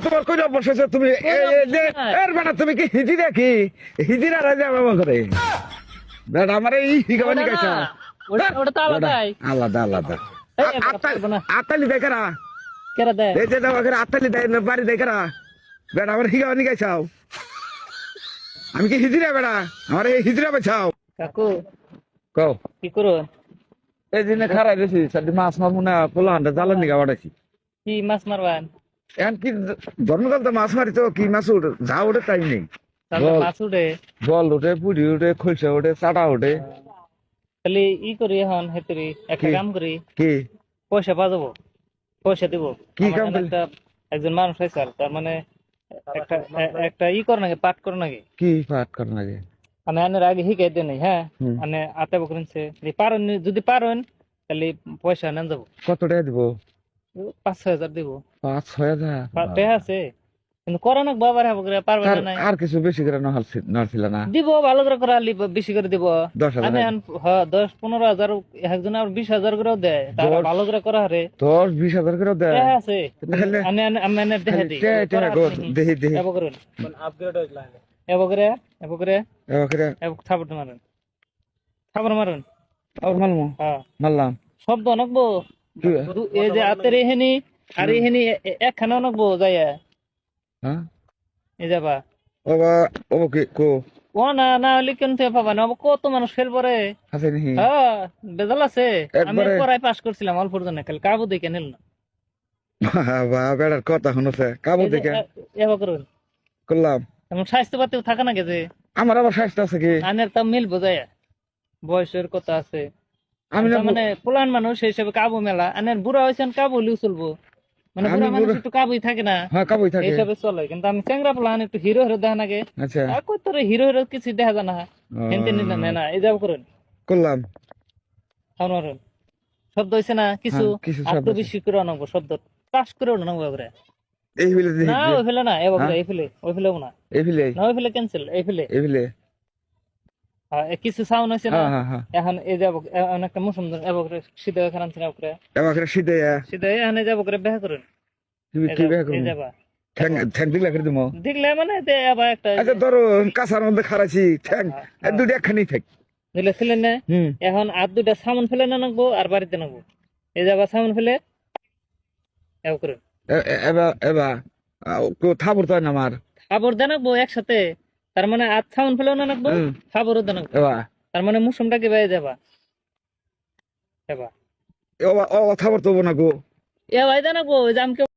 তোমার কই অভ্যাস হয়েছে তুমি এর বেটা তুমি কি হিজিরা কি হিজিরা রাজা বাবা করে বেটা আমার এই হিগাবানি কাছে ওটা তো আলাদাই। আলাদা আলাদা এই এবার পারবো না। আতালি দেখারা কেরা দেয়? এই যে দেওয়া করে আতালি দেয় না বাড়ি দেখারা বেটা আমার হিগাবানি গাইছাও আমি কি হিজিরা বেটা আমার এই হিজিরা বেছাও কাকু কও কি করো? এই দিনে খারাই রয়েছি সাথে মাছ মামু না পোলাহানটা জ্বালানি গা বাড়াইছি কি মাছ মারবান? এখন কি জন্মকাল তো মাছ মারি তো কি মাছ উঠে যা ওঠে তাই নেই তাহলে মাছ উঠে জল ওঠে পুরি ওঠে খলসা ওঠে চাটা ওঠে তাহলে ই করি এখন হেতরি একটা কি? কাম করি, কি পয়সা বাজাবো, পয়সা দিব। কি আমার কাম জন্য করলি? একজন মানুষ হয়েছে, তার মানে একটা একটা ই কর নাকি, পাঠ কর নাকি। কি পাঠ করেন আগে আমি আনের আগে শিখাই দেন হ্যাঁ, হুম। মানে আতে বকরেনছে যদি পারেন তাহলে পয়সা নেন যাবো। কত টাকা দিব 5-6 হাজার দিব। 5-6 হাজার টাকা আছে কিন্তু করে না বাবার হবো করে পারবে না নাই। আর কিছু বেশি করে নড়ছিল না দিব ভালো করে করে আলি বেশি করে দিব। 10,000 আমি 10-15 হাজার একজন আর 20,000 করেও দেয়, তারা 10 ভালো করে করা হারে 10-20 হাজার করে দেয় টাকা আছে। তাহলে আমি দেখে দিই দেহি দেহি এবার করুন এবার করে এবার করে এবারে থাপড় মারেন, থাপড় মারেন। আর মালমু হ্যাঁ মারলাম শব্দ অনকবো কি এই যে আতের এহেনি আর এহেনি একখানা অনকবো যাইয়া হ্যাঁ এই যাবা। ওবা ওবা কি কো ও না না হলে কেন থেকে পাবা না, কত মানুষ ফেল পরে। আছে নাকি হ্যাঁ বেজাল আছে। আমি একবারে- পড়ায় পাস করছিলাম অল্পর জন্য, খালি কাবু দেখে নিল না। বা বেড়ার কথা শুনছে কাবু দেখে এবার করুন করলাম এমন স্বাস্থ্য পাতিও থাকে না গেছে। আমার আবার স্বাস্থ্য আছে কি আনের তা মিল বোঝায়, বয়সের কথা আছে। আমি না তার মানে পুলান মানুষ সেই হিসাবে কাবু মেলা, আনের বুড়া হয়েছেন কাবু লিউ চলবো, মানে আমি বুড়া মানুষ বুড়া- একটু কাবুই থাকে না, হ্যাঁ কাবুই এই থাকে হিসাবে চলে। কিন্তু আমি চ্যাংরা পুলান একটু হিরো হিরো দেখা নাগে, আচ্ছা আর কই তোর হিরো হিরো কিছু দেখা যায় না। হেনতে না এই যাব করুন করলাম খাওয়ান মারুন। শব্দ হয়েছে না কিছু, হ্যাঁ, কিছু শব্দ আত্ম বেশি করে আনবো, শব্দ পাস করে আনবো করে। এই ফেলে না ওই ফেলে না এবার হ্যাঁ? এই ফেলে ওই ফেলেও না, এই ফেলে না ওই ফেলে ক্যান্সেল এই ফেলে। এই ফেলে কিছু সাউন্ড হয়েছে না হ্যাঁ হ্যাঁ হ্যাঁ এখন এই যাব একটা মৌসুম এবার করে শীতে এখানে আনছেন করে এবার শীতে শীতে এখানে যাব করে বেহা করুন। তুমি কি বের করো এই যাবা ঠ্যাং ঠ্যাং দিলা করে দিমো দেখলে মানে আবার একটা আচ্ছা ধরো কাঁচার মধ্যে খারাইছি ঠ্যাং দুটো একখানি থাক দিলে ছিলেন না। হুম এখন আর দুটা সামন ফেলে না নাকবো আর বাড়িতে নাকবো, এই যাবা সামন ফেলে এবার করুন। এবার এবার থাবর তো না আমার খাবার দেনাকবো একসাথে, তার মানে আর সামন ফেলেও না নাকবো হুম। খাবারও দেনাকবো, এবার তার মানে মৌসুমটাকে বাইরে যাবা। এবার ও থাবর তো না গো এ ভাই দেনাকবো, ওই যে আমাকে